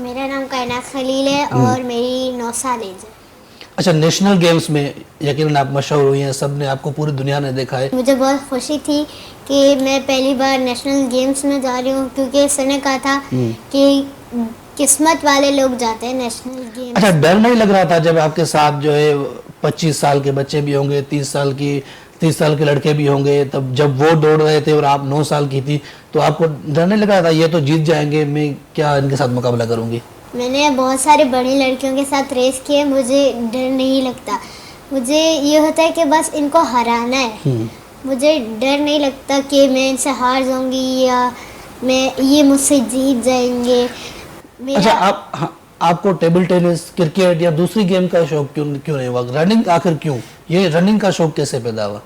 मेरा नाम कायनात खलील है और मेरी 9 साल एज है। अच्छा, नेशनल गेम्स में यकीनन आप मशहूर हुई हैं, सब ने आपको पूरी दुनिया ने देखा है। मुझे बहुत खुशी थी कि मैं पहली बार नेशनल गेम्स में जा रही हूँ, क्योंकि सर ने कहा था कि किस्मत वाले लोग जाते हैं नेशनल गेम्स। अच्छा, डर नहीं लग रहा था जब आपके साथ जो है 25 साल के बच्चे भी होंगे, 30 साल के लड़के भी होंगे, तब जब वो दौड़ रहे थे और आप 9 साल की थी, तो आपको डर नहीं लग रहा था ये तो जीत जाएंगे, मैं क्या इनके साथ मुकाबला करूंगी? मैंने बहुत सारे बड़ी लड़कियों के साथ रेस किए, मुझे डर नहीं लगता। मुझे ये होता है कि बस इनको हराना है। मुझे डर नहीं लगता कि मैं इनसे हार जाऊंगी या ये मुझसे जीत जाएंगे। अच्छा, आपको टेबल टेनिस, क्रिकेट या दूसरी गेम का शौक क्यों नहीं हुआ? रनिंग आखिर क्यों? ये रनिंग का शौक कैसे पैदा हुआ?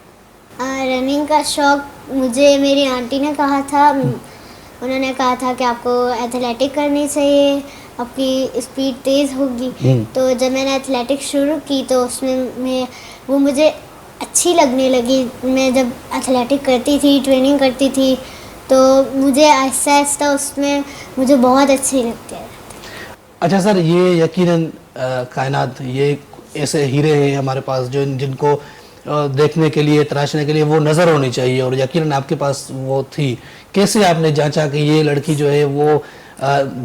रनिंग का शौक मुझे मेरी आंटी ने कहा था। उन्होंने कहा था कि आपको एथलेटिक करनी चाहिए, आपकी स्पीड तेज़ होगी। तो जब मैंने एथलेटिक्स शुरू की तो उसमें वो मुझे अच्छी लगने लगी। मैं जब एथलेटिक करती थी, ट्रेनिंग करती थी, तो मुझे आहिस्ता आहिस्ता उसमें मुझे बहुत अच्छी लगती है। अच्छा सर, ये यकीनन कायनात, ये ऐसे हीरे हैं हमारे पास जो जिनको देखने के लिए, तराशने के लिए वो नज़र होनी चाहिए, और यकीनन आपके पास वो थी। कैसे आपने जांचा कि ये लड़की जो है वो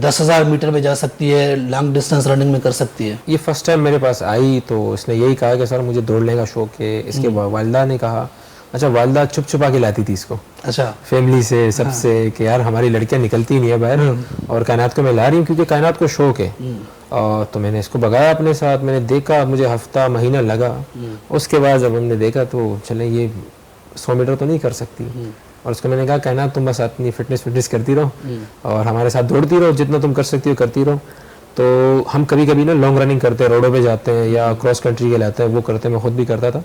10,000 मीटर में जा सकती है, लॉन्ग डिस्टेंस रनिंग में कर सकती है? ये फर्स्ट टाइम मेरे पास आई तो इसने यही कहा कि सर मुझे दौड़ने का शौक है। इसके वालिदा ने कहा, अच्छा वालिदा छुप छुपा के लाती थी इसको, अच्छा फैमिली से, सबसे, कि यार हमारी लड़कियां निकलती नहीं है बाहर और कायनात को मैं ला रही हूँ क्योंकि कायनात को शौक है। तो मैंने इसको भगाया अपने साथ, मैंने देखा, मुझे हफ्ता महीना लगा। उसके बाद जब हमने देखा तो चले ये 100 मीटर तो नहीं कर सकती, और उसको मैंने कहा कायनात तुम बस अपनी फिटनेस करती रहो और हमारे साथ दौड़ती रहो, जितना तुम कर सकती हो करती रहो। तो हम कभी कभी ना लॉन्ग रनिंग करते हैं, रोडों पे जाते हैं या क्रॉस कंट्री के लाते हैं, वो करते हैं, मैं खुद भी करता था।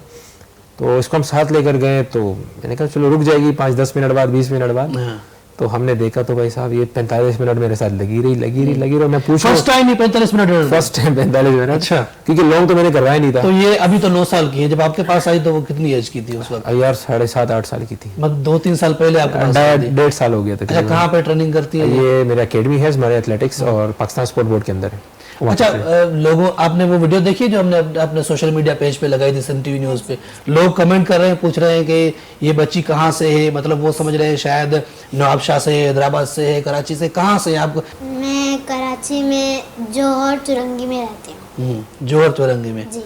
तो इसको हम साथ लेकर गए तो मैंने कहा चलो रुक जाएगी 5-10 मिनट बाद, 20 मिनट बाद। तो हमने देखा तो भाई साहब ये 45 मिनट मेरे साथ लगी रही। मैं पूछा फर्स्ट टाइम ही 45 मिनट? First time 45 minute. अच्छा, क्योंकि लॉन्ग तो मैंने करवाया नहीं था। तो ये अभी तो 9 साल की है, जब आपके पास आई तो वो कितनी एज की थी उस वक्त? यार 7.5-8 साल की थी, मतलब 2-3 साल पहले आपके पास? 1.5 साल हो गया था। अच्छा, कहाँ पे ट्रेनिंग करती है ये? मेरा अकेडमी है हमारे एथलेटिक्स और पाकिस्तान स्पोर्ट बोर्ड के अंदर है। अच्छा, लोगों, आपने वो वीडियो देखी जो हमने अपने सोशल मीडिया पेज पे लगाई थी, सन टीवी न्यूज़ पे? लोग कमेंट कर रहे हैं, पूछ रहे हैं कि ये बच्ची कहाँ से है, मतलब वो समझ रहे हैं शायद नवाबशाह से, हैदराबाद से है, कराची से। कहाँ से है आप? मैं कराची में जौहर चुरंगी में रहती हूँ। जौहर चुरंगी में जी।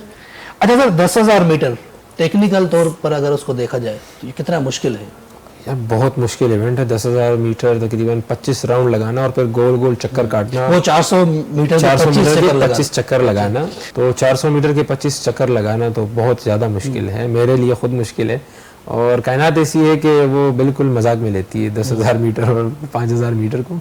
अच्छा सर, 10,000 मीटर टेक्निकल तौर पर अगर उसको देखा जाए तो ये कितना मुश्किल है? यार बहुत मुश्किल इवेंट है। 10,000 मीटर तकरीबन 25 राउंड लगाना और फिर गोल गोल चक्कर काटना। वो 400 मीटर के 25 चक्कर लगाना, तो 400 मीटर के 25 चक्कर लगाना तो बहुत ज़्यादा मुश्किल है, मेरे लिए खुद मुश्किल है। और कायनात ऐसी है कि वो बिल्कुल मजाक में लेती है 10,000 मीटर और 5,000 मीटर को,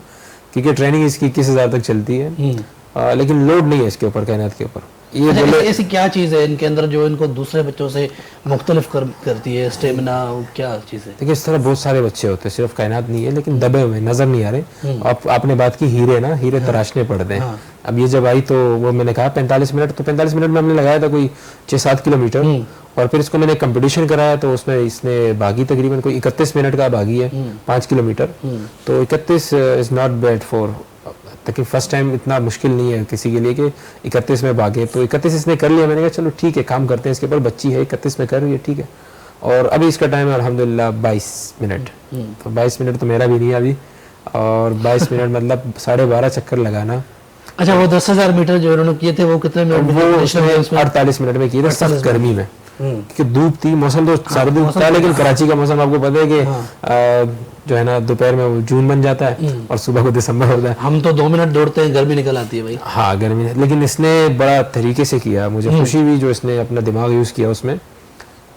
क्योंकि ट्रेनिंग इसकी 21,000 तक चलती है। लेकिन लोड नहीं है इसके ऊपर, कायनात के ऊपर। ये ऐसी क्या चीज़ है इनके अंदर जो इनको दूसरे बच्चों से मुख्तलिफ करती है? स्टेमिना, क्या चीज़ है? देखिए इस तरह बहुत सारे बच्चे होते हैं, सिर्फ कायनात नहीं है, लेकिन दबे हुए नजर नहीं आ रहे। आपने बात की हीरे ना, हीरे तराशने पड़ते हैं। अब ये जब आई तो वो मैंने कहा 45 मिनट, तो 45 मिनट में हमने लगाया था कोई 6-7 किलोमीटर। और फिर इसको मैंने कंपटीशन कराया तो उसमें इसने भागी तकरीबन कोई 31 मिनट का भागी है 5 किलोमीटर। तो 31 इज नॉट बैड फॉर, ताकि फर्स्ट टाइम इतना मुश्किल नहीं है किसी के लिए कि 31 में भागे। तो 31 इसने कर लिया। मैंने कहा चलो ठीक है, काम करते हैं इसके ऊपर, बच्ची है 31 में कर रही है, ठीक है। और अभी इसका टाइम है अल्हम्दुलिल्लाह 22 मिनट। तो 22 मिनट तो मेरा भी नहीं है अभी, और 22 मिनट मतलब 12.5 चक्कर लगाना। अच्छा, वो 10,000 मीटर जो उन्होंने किए थे वो कितने मिनट? वो 48 मिनट में किए थे, सख्त गर्मी में, क्योंकि धूप थी, मौसम तो सारा धूप था, लेकिन कराची का मौसम आपको पता है कि जो है ना दोपहर में वो जून बन जाता है और सुबह को दिसंबर होता है। हम तो 2 मिनट दौड़ते हैं, गर्मी निकल आती है भाई। हाँ गर्मी, लेकिन इसने बड़ा तरीके से किया, मुझे खुशी हुई जो इसने अपना दिमाग यूज़ किया उसमें,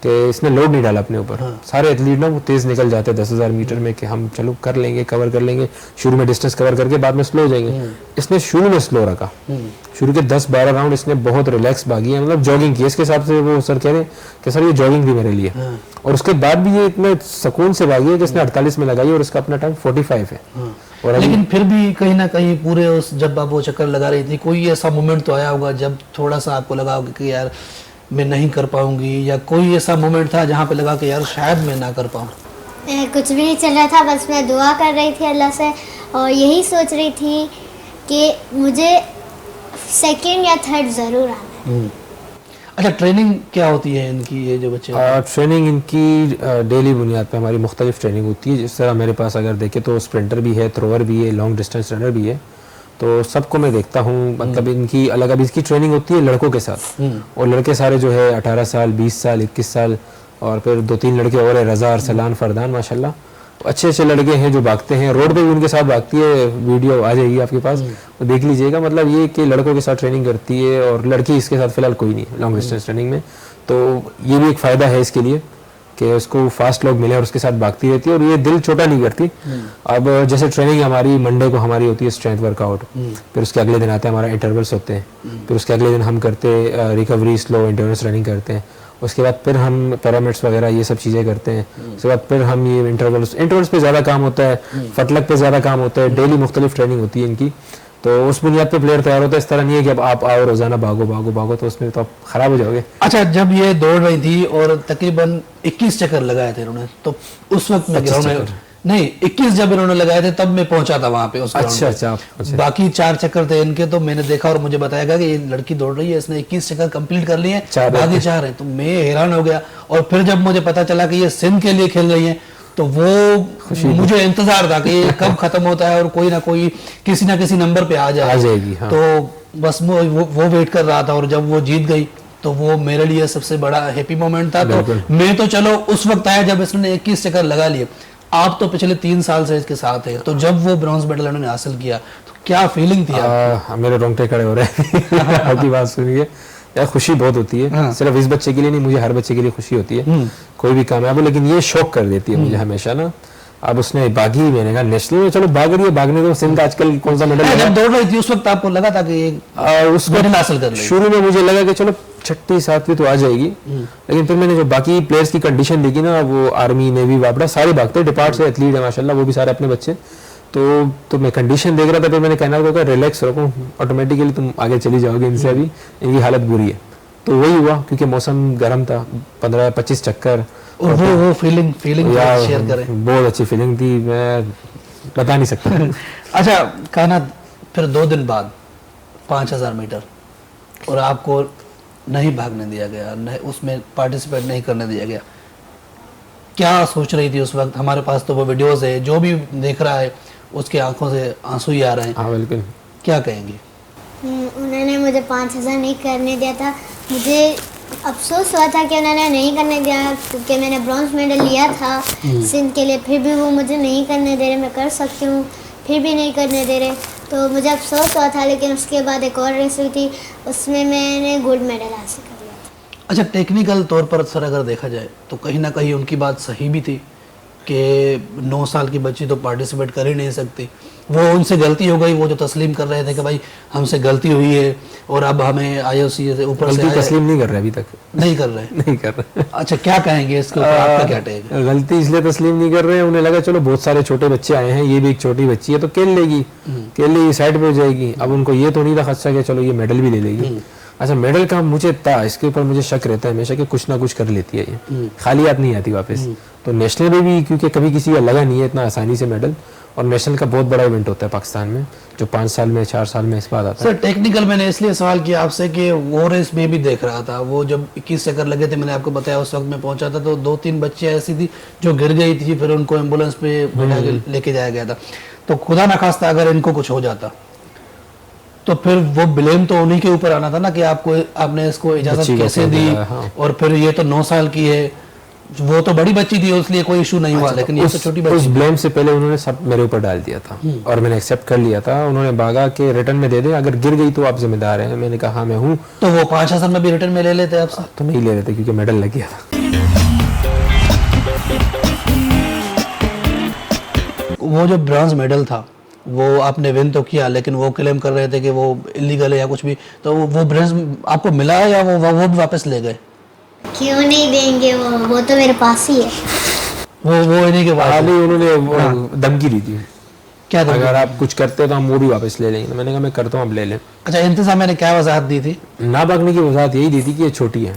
कि इसने लोड नहीं डाला अपने ऊपर। सारे एथलीट ना वो तेज़ निकल जाते हैं 10,000 मीटर में कि हम चलो कर लेंगे, कवर कर लेंगे, शुरू में डिस्टेंस कवर करके बाद में स्लो हो जाएंगे। इसने शुरू में स्लो रखा, शुरू के 10-12 राउंड इसने बहुत रिलैक्स भागी है, मतलब जॉगिंग की। इसके हिसाब से वो सर कह रहे हैं कि सर ये जॉगिंग थी मेरे लिए। और उसके बाद भी ये इतने सुकून से भागी है कि इसने 48 में लगाई और इसका अपना टाइम 45 है। और लेकिन फिर भी कहीं ना कहीं पूरे उस, जब आप वो चक्कर लगा रही थी, कोई ऐसा मोमेंट तो आया होगा जब थोड़ा सा आपको लगा होगा कि यार मैं नहीं कर पाऊंगी, या कोई ऐसा मोमेंट था जहाँ पे लगा कि यार शायद मैं ना कर पाऊँ? कुछ भी नहीं चल रहा था, बस मैं दुआ कर रही थी अल्लाह से और यही सोच रही थी कि मुझे सेकंड या थर्ड ज़रूर आना है। अच्छा, ट्रेनिंग क्या होती है इनकी, ये जो बच्चे ट्रेनिंग इनकी डेली बुनियाद पे हमारी मुख्तलिफ ट्रेनिंग होती है। जिस तरह मेरे पास अगर देखें तो स्प्रिंटर भी है, थ्रोअर भी है, लॉन्ग डिस्टेंस रनर भी है, तो सबको मैं देखता हूँ। मतलब इनकी अलग, अब इसकी ट्रेनिंग होती है लड़कों के साथ, और लड़के सारे जो है 18 साल, 20 साल, 21 साल, और फिर 2-3 लड़के और है, रज़ा, अरसलान, फरदान, माशाल्लाह अच्छे अच्छे लड़के हैं जो भागते हैं। रोड पे भी उनके साथ भागती है, वीडियो आ जाएगी आपके पास, तो देख लीजिएगा। मतलब ये कि लड़कों के साथ ट्रेनिंग करती है, और लड़की इसके साथ फिलहाल कोई नहीं है लॉन्ग डिस्टेंस ट्रेनिंग में। तो ये भी एक फ़ायदा है इसके लिए कि उसको फास्ट लोग मिले और उसके साथ भागती रहती है, और ये दिल छोटा नहीं करती। अब जैसे ट्रेनिंग हमारी मंडे को हमारी होती है स्ट्रेंथ वर्कआउट, फिर उसके अगले दिन आते हैं हमारा इंटरवल्स होते हैं, फिर उसके अगले दिन हम करते हैं रिकवरी, स्लो इंटरवल्स रनिंग करते हैं, उसके बाद फिर हम पिरामिड्स वगैरह ये सब चीज़ें करते हैं, उसके बाद फिर हम ये इंटरवल्स पे ज़्यादा काम होता है, फटलक पे ज़्यादा काम होता है, डेली मुख्तलिफ ट्रेनिंग होती है इनकी। तो उस बुनियाद पे प्लेयर तैयार होता है। इस तरह नहीं है कि अब आप आओ रोज़ाना भागो भागो भागो, तो उसमें तो आप ख़राब हो जाओगे। अच्छा, जब ये दौड़ रही थी और तकरीबन 21 चक्कर लगाए थे इन्होंने, तो उस वक्त में ग्राउंड में नहीं 21 जब इन्होंने लगाए थे तब मैं पहुंचा था वहां पे उस अच्छा। बाकी 4 चक्कर थे इनके, तो मैंने देखा और मुझे बताया गया कि ये लड़की दौड़ रही है, इसने 21 चक्कर कंप्लीट कर लिए हैं, बाकी 4 हैं। तो मैं हैरान हो गया, और फिर जब मुझे पता चला कि ये सिंध के लिए खेल रही है, तो वो मुझे इंतजार था कि ये कब खत्म होता है और कोई ना कोई किसी ना किसी नंबर पे आ जाएगी। हाँ। तो बस वो वेट कर रहा था, और जब वो जीत गई तो वो मेरे लिए सबसे बड़ा हैप्पी मोमेंट था। तो मैं तो चलो उस वक्त आया जब इसने 21 चक्कर लगा लिए। आप तो पिछले 3 साल से इसके साथ है, तो जब वो ब्रॉन्ज मेडल उन्होंने हासिल किया तो क्या फीलिंग थी आपकी? मेरे रोंगटे खड़े हो रहे हैं आपकी बात सुनिए। यार खुशी बहुत होती है। हाँ। सिर्फ इस बच्चे के लिए नहीं, मुझे हर बच्चे के लिए खुशी होती है कोई भी कामयाब हो, लेकिन ये शौक कर देती है मुझे हमेशा ना। अब उसने भागी, मैंने कहा नेशनल में चलो भाग रही है, भागने दो। सिंध आजकल कौन सा मेडल जब दौड़ रही थी उस वक्त आपको लगा था कि उस मेडल हासिल कर लेगी? शुरू में मुझे लगा कि चलो 6ठी 7वीं तो आ जाएगी, लेकिन फिर मैंने जो बाकी प्लेयर्स की कंडीशन देखी ना, वो आर्मी, नेवी, वापड़ा सारे भागते, डिपार्ट से एथलीट है माशाल्लाह, वो भी सारे अपने बच्चे। तो मैं कंडीशन देख रहा था, फिर मैंने कहना को कहा रिलैक्स रखो, ऑटोमेटिकली तुम आगे चली जाओगे इनसे, अभी इनकी हालत बुरी है। तो वही हुआ, क्योंकि मौसम गर्म था, 15-25 चक्कर, और वो फीलिंग शेयर करें, बहुत अच्छी फीलिंग थी, मैं बता नहीं सकता। अच्छा कायनात, फिर 2 दिन बाद 5000 मीटर और आपको नहीं भागने दिया गया, नहीं उसमें पार्टिसिपेट नहीं करने दिया गया, क्या सोच रही थी उस वक्त? हमारे पास तो वो वीडियोस है, जो भी देख रहा है उसके आंखों से आंसू ही आ रहे हैं। हाँ बिल्कुल। क्या कहेंगे? उन्होंने मुझे 5000 नहीं करने दिया था। मुझे अफसोस हुआ था कि उन्होंने नहीं करने दिया, क्योंकि मैंने ब्रॉन्ज मेडल लिया था सिंध के लिए, फिर भी वो मुझे नहीं करने दे रहे। मैं कर सकती हूँ, फिर भी नहीं करने दे रहे, तो मुझे अफसोस हुआ था। लेकिन उसके बाद एक और रेस हुई थी, उसमें मैंने गोल्ड मेडल हासिल कर लिया था। अच्छा, टेक्निकल तौर पर सर अगर देखा जाए तो कहीं ना कहीं उनकी बात सही भी थी कि 9 साल की बच्ची तो पार्टिसिपेट कर ही नहीं सकती। वो उनसे गलती हो गई, वो जो तस्लीम कर रहे थे कि भाई हमसे गलती हुई है और अब हमें IOC से ऊपर से तस्लीम नहीं कर रहे, अभी तक नहीं कर रहे। अच्छा, क्या कहेंगे इसके ऊपर, आपका क्या टेक है? गलती इसलिए तस्लीम नहीं कर रहे हैं, उन्हें लगा चलो बहुत सारे छोटे बच्चे आए हैं, ये भी एक छोटी बच्ची है तो खेल लेगी, साइड पे हो जाएगी। अब उनको ये तो नहीं था खदशा कि चलो ये मेडल भी ले लेगी। अच्छा, मेडल का मुझे था, इसके ऊपर मुझे शक रहता है हमेशा कि कुछ ना कुछ कर लेती है ये, खाली हाथ नहीं आती वापस। तो नेशनल में भी क्योंकि कभी किसी का लगा नहीं है इतना आसानी से मेडल, और नेशनल का बहुत बड़ा इवेंट होता है पाकिस्तान में, जो 5 साल में 4 साल में इस बार आता है। सर टेक्निकल मैंने इसलिए सवाल किया आपसे कि वो रेस में भी देख रहा था, वो जब 21 चक्कर लगे थे, मैंने आपको बताया उस वक्त मैं पहुंचा था, तो 2-3 बच्चे ऐसी थी जो गिर गई थी, फिर उनको एम्बुलेंस पे बैठा के लेके जाया गया था। तो खुदा ना खास्ता अगर इनको कुछ हो जाता तो फिर वो ब्लेम तो उन्हीं के ऊपर आना था ना कि आपने इसको इजाजत कैसे दी। हाँ। और फिर ये तो 9 साल की है, वो तो बड़ी बच्ची थी इसलिए कोई इशू नहीं हुआ, लेकिन ये तो छोटी बच्ची। उस ब्लेम से पहले उन्होंने सब मेरे ऊपर डाल दिया था और मैंने एक्सेप्ट कर लिया था। उन्होंने भागा के रिटर्न में दे दे, अगर गिर गई तो आप जिम्मेदार हैं। मैंने कहा हाँ मैं हूँ। तो वो 5000 में भी रिटर्न में ले लेते आपसे? तो नहीं ले लेते क्योंकि मेडल लग गया था। वो जो ब्रॉन्ज मेडल था वो आपने विन तो किया, लेकिन वो क्लेम कर रहे थे कि वो इलीगल है या कुछ भी, तो वो ब्रॉन्ज आपको मिला है या वो भी वापस ले गए? क्यों नहीं देंगे, वो तो मेरे पास ही है। वो इन्हीं के पास। उन्होंने धमकी दी थी क्या धमकी? अगर आप कुछ करते तो हम वो भी वापस ले लेंगे। तो मैंने कहा मैं करता हूँ, आप ले लें। अच्छा, इंतजामिया ने क्या वजाहत दी थी? ना भागने की वजाहत यही दी थी कि ये छोटी है।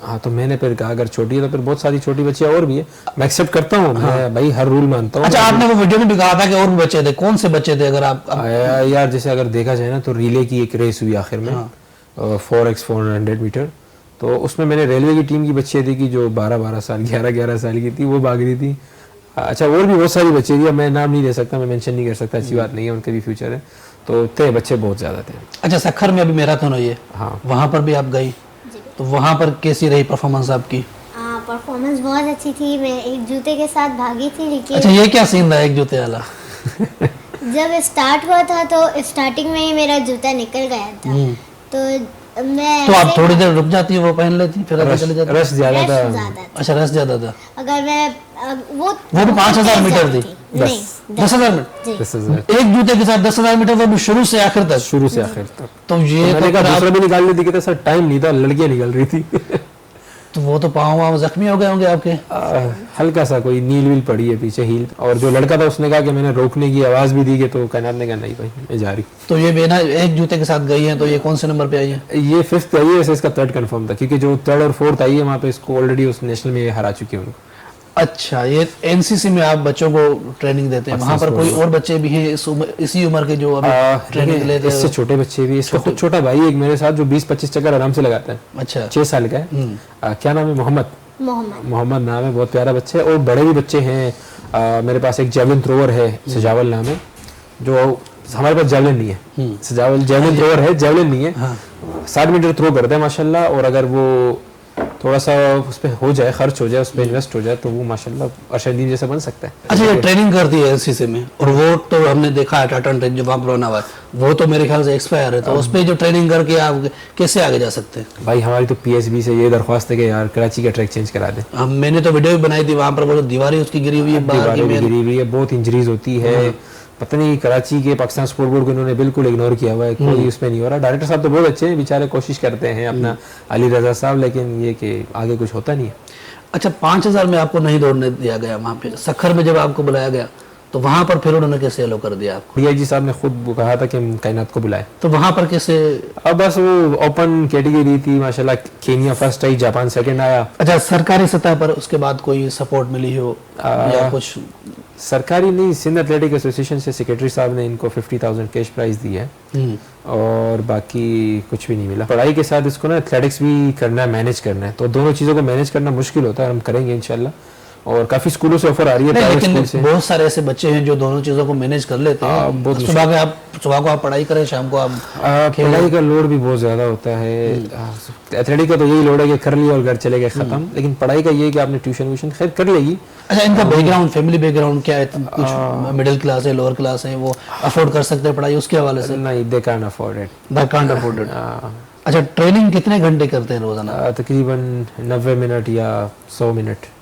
हाँ, तो मैंने फिर कहा अगर छोटी है तो फिर बहुत सारी छोटी बच्चियाँ और भी है, मैं एक्सेप्ट करता हूँ। मैं भाई हर रूल मानता हूँ। अच्छा, आपने वो वीडियो में भी कहा था कि और भी बच्चे थे, कौन से बच्चे थे? अगर आप यार जैसे अगर देखा जाए ना तो रिले की एक रेस हुई आखिर में, 4x400 मीटर। तो उसमें मैंने रेलवे की टीम की बच्चियाँ थी कि जो 12-12 साल 11-11 साल की थी, वो भाग रही थी। अच्छा, और भी बहुत सारी बच्चे थी, मैं नाम नहीं ले सकता, मैं मेंशन नहीं कर सकता, अच्छी बात नहीं है, उनके भी फ्यूचर है। तो थे बच्चे बहुत ज़्यादा थे। अच्छा, सखर में अभी मैराथन हुई है, हाँ, वहाँ पर भी आप गई, तो वहाँ पर कैसी रही परफॉर्मेंस आपकी? परफॉर्मेंस बहुत अच्छी थी। मैं एक जूते के साथ भागी थी, लेकिन अच्छा, ये क्या सीन था एक जूते वाला? जब स्टार्ट हुआ था तो स्टार्टिंग में ही मेरा जूता निकल गया था। तो मैं तो आप थोड़ी देर रुक जाती, वो पहन लेती, फिर आगे चले जाती? रश ज़्यादा था। अच्छा, रस ज्यादा था। अगर मैं वो भी 5000 मीटर थी? नहीं, 10,000 मीटर? 10,000 एक जूते के साथ 10,000 मीटर, वो भी शुरू से आखिर तक? शुरू से आखिर तक। तो ये मैंने कहा दूसरा भी निकाल लेती, कहता सर टाइम नहीं था, लड़कियां निकल रही थी। तो वो तो पाँव वाँव जख्मी हो गए होंगे आपके? हल्का सा कोई नील वील पड़ी है पीछे हील। और जो लड़का था उसने कहा कि मैंने रोकने की आवाज भी दी, कि तो कायनात ने कहा नहीं भाई मैं जा रही। तो ये बेना एक जूते के साथ गई है, तो ये कौन से नंबर पे आई है? ये 5th आई है, वैसे इसका 3rd कंफर्म था, क्योंकि जो 3rd और 4th आई है वहाँ पे इसको ऑलरेडी उस नेशनल में हरा चुकी है उनको। अच्छा, ये एनसीसी में आप बच्चों को ट्रेनिंग देते हैं, वहाँ पर कोई और बच्चे भी हैं इसी उम्र के जो अभी ट्रेनिंग लेते हैं? इससे छोटे बच्चे भी, इसका खुद छोटा भाई एक मेरे साथ जो 20-25 चक्कर आराम से लगाता है। अच्छा, 6 साल का है। क्या नाम है? मोहम्मद नाम है, बहुत प्यारा बच्चा है। और बड़े भी बच्चे हैं, मेरे पास एक जेवलिन थ्रोवर है, सजावल नाम है, जो हमारे पास जेवलिन नहीं है, सजावल जेवलिन थ्रोवर है, जेवलिन नहीं है। 60 मीटर थ्रो करते हैं माशाल्लाह। और अगर वो थोड़ा सा उस पर हो जाए, खर्च हो जाए, उस पर इन्वेस्ट हो जाए, तो वो माशाल्लाह अर्शदीन जैसा बन सकता है। अच्छा, ये ट्रेनिंग करती है एनसीसी में, और वो तो हमने देखा है टाटा ट्रेन जो वहाँ पर बना हुआ है, वो तो मेरे ख्याल से एक्सपायर है, तो उस पर जो ट्रेनिंग करके आप कैसे आगे जा सकते हैं? भाई हमारी तो पीएसबी से ये दरख्वास्त है कि यार कराची का ट्रैक चेंज करा दे। मैंने तो वीडियो भी बनाई थी, वहाँ पर वो दीवारें उसकी गिरी हुई है, दीवारें गिरी हुई है, बहुत इंजरीज होती है। पता नहीं कराची के पाकिस्तान स्पोर्ट बोर्ड को इन्होंने बिल्कुल इग्नोर किया हुआ है, कोई उसमें नहीं हो रहा। डायरेक्टर साहब तो बहुत अच्छे हैं, बेचारे कोशिश करते हैं अपना, अली रजा साहब, लेकिन ये कि आगे कुछ होता नहीं है। अच्छा, 5000 में आपको नहीं दौड़ने दिया गया वहाँ पे, सखर में जब आपको बुलाया गया तो वहाँ पर फिर उन्होंने कैसे अलो कर दिया आपको? डीआईजी साहब ने खुद कहा था कि हम कायनात को बुलाए, तो वहाँ पर कैसे? अब बस वो ओपन कैटेगरी थी माशाल्लाह, केनिया फर्स्ट आई, जापान सेकंड आया। अच्छा, सरकारी सतह पर उसके बाद कोई सपोर्ट मिली हो या कुछ? सरकारी नहीं, सिंध एथलेटिक एसोसिएशन से सेक्रेटरी साहब ने इनको 50,000 कैश प्राइज दी है, और बाकी कुछ भी नहीं मिला। पढ़ाई के साथ इसको ना एथलेटिक्स भी करना है, मैनेज करना है, तो दोनों चीज़ों को मैनेज करना मुश्किल होता है। हम करेंगे इंशाल्लाह, और काफी स्कूलों से ऑफर आ रही है, लेकिन बहुत सारे ऐसे बच्चे हैं जो दोनों चीजों को मैनेज कर लेते हैं। सुबह को आप पढ़ाई करें, शाम को आप पढ़ाई का लोड भी बहुत ज्यादा होता है। एथलेटिक का तो यही लोड है कि कर लिया और घर चले गए, खत्म। लेकिन पढ़ाई का ये है कि आपने ट्यूशन व्यूशन खैर कर लेगी। अच्छा, इनका बैकग्राउंड, फैमिली बैकग्राउंड क्या है? कुछ मिडिल क्लास है, लोअर क्लास है, वो अफोर्ड कर सकते हैं पढ़ाई उसके हवाले से? नहीं, they can't afford it, they can't afford it. अच्छा, ट्रेनिंग कितने घंटे करते हैं रोजाना? तकरीबन 90 मिनट या 100 मिनट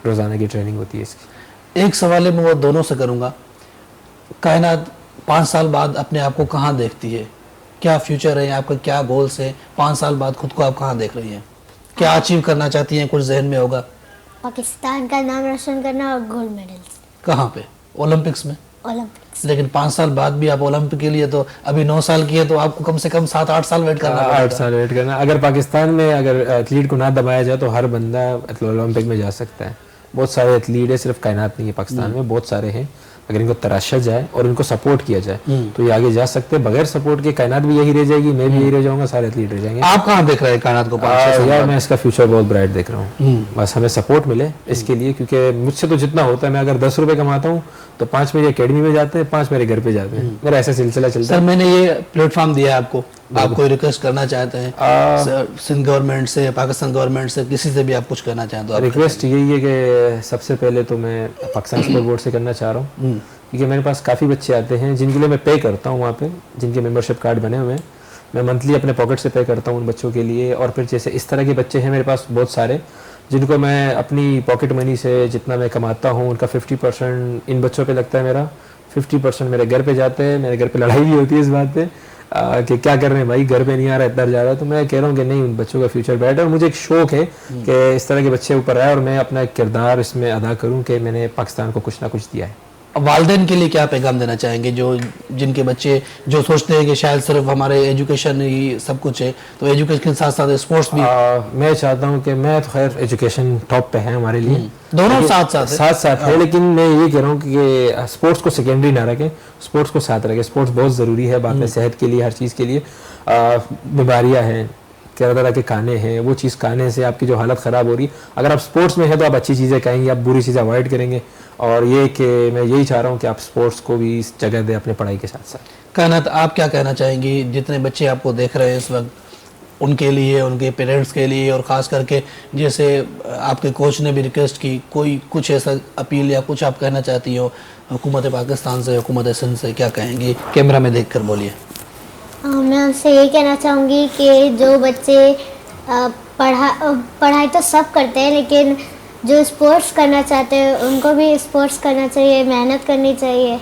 रोजाना की ट्रेनिंग होती है इसकी। एक सवाल है, मैं वो दोनों से करूंगा। कायनात 5 साल बाद अपने आप को कहाँ देखती है? क्या फ्यूचर है आपका, क्या गोल्स है? 5 साल बाद खुद को आप कहाँ देख रही हैं? क्या अचीव करना चाहती हैं? कुछ जहन में होगा? पाकिस्तान का नाम रोशन करना और गोल्ड मेडल्स। कहाँ पे? ओलंपिक्स में? ओलंपिक्स। लेकिन 5 साल बाद भी आप ओलंपिक के लिए, तो अभी 9 साल की है, तो आपको कम से कम 7-8 साल वेट करना पड़ेगा। 8 साल वेट करना। अगर पाकिस्तान में अगर एथलीट को ना दबाया जाए तो हर बंदा ओलंपिक में जा सकता है। बहुत सारे एथलीट है, सिर्फ कायनात नहीं है, पाकिस्तान में बहुत सारे हैं। अगर इनको तराशा जाए और इनको सपोर्ट किया जाए तो ये आगे जा सकते हैं। बगैर सपोर्ट के कायनात भी यही रह जाएगी, मैं भी यही रह जाऊंगा, सारे एथलीट रह जाएंगे। आप कहाँ देख रहे हैं कायनात को? यार मैं इसका फ्यूचर बहुत ब्राइट देख रहा हूँ, बस हमें सपोर्ट मिले इसके लिए, क्योंकि मुझसे तो जितना होता है, मैं अगर 10 रुपए कमाता हूँ तो 5 मेरी अकेडमी में जाते हैं, 5 मेरे घर पे जाते हैं, मेरा ऐसा सिलसिला चलता है। सर, मैंने ये प्लेटफॉर्म दिया है आपको, आप कोई रिक्वेस्ट करना चाहते हैं सिंध गवर्नमेंट से, पाकिस्तान गवर्नमेंट से, किसी से भी आप कुछ करना चाहें तो? रिक्वेस्ट यही है कि सबसे पहले तो मैं पाकिस्तान स्पोर्ट बोर्ड से करना चाह रहा हूँ, क्योंकि मेरे पास काफ़ी बच्चे आते हैं जिनके लिए मैं पे करता हूँ, वहाँ पे जिनके मेंबरशिप कार्ड बने हुए हैं, मैं मंथली अपने पॉकेट से पे करता हूँ उन बच्चों के लिए। और फिर जैसे इस तरह के बच्चे हैं मेरे पास बहुत सारे, जिनको मैं अपनी पॉकेट मनी से जितना मैं कमाता हूँ उनका 50% इन बच्चों पे लगता है, मेरा 50% मेरे घर पे जाते हैं। मेरे घर पे लड़ाई भी होती है इस बात पे कि क्या कर रहे हैं भाई, घर पे नहीं आ रहा, इतना जा रहा है। तो मैं कह रहा हूँ कि नहीं, उन बच्चों का फ्यूचर ब्राइट है। और मुझे एक शौक है कि इस तरह के बच्चे ऊपर आए और मैं अपना एक किरदार इसमें अदा करूँ कि मैंने पाकिस्तान को कुछ ना कुछ दिया है। वालिदैन के लिए क्या पैगाम देना चाहेंगे, जो जिनके बच्चे जो सोचते हैं कि शायद सिर्फ हमारे एजुकेशन ही सब कुछ है, तो एजुकेशन के साथ साथ स्पोर्ट्स भी। मैं चाहता हूँ कि मैं तो खैर एजुकेशन टॉप पे है हमारे लिए, दोनों साथ साथ है, लेकिन मैं ये कह रहा हूँ कि स्पोर्ट्स को सेकेंडरी ना रखें, स्पोर्ट्स को साथ रखें। स्पोर्ट्स बहुत ज़रूरी है बाद में सेहत के लिए, हर चीज़ के लिए। बीमारियाँ हैं, तरह तरह के खाने हैं, वो चीज़ खाने से आपकी जो हालत ख़राब हो रही, अगर आप स्पोर्ट्स में है तो आप अच्छी चीज़ें खाएंगे, आप बुरी चीज़ें अवॉइड करेंगे। और ये कि मैं यही चाह रहा हूँ कि आप स्पोर्ट्स को भी इस जगह दें अपने पढ़ाई के साथ साथ। कायनात, आप क्या कहना चाहेंगी जितने बच्चे आपको देख रहे हैं इस वक्त, उनके लिए, उनके पेरेंट्स के लिए, और ख़ास करके जैसे आपके कोच ने भी रिक्वेस्ट की, कोई कुछ ऐसा अपील या कुछ आप कहना चाहती हो हुकूमत पाकिस्तान से, हुकूमत सिंध से, क्या कहेंगी? कैमरा में देख कर बोलिए। मैं उनसे यही कहना चाहूँगी कि जो बच्चे पढ़ाई तो सब करते हैं, लेकिन जो स्पोर्ट्स करना चाहते हैं उनको भी स्पोर्ट्स करना चाहिए, मेहनत करनी चाहिए।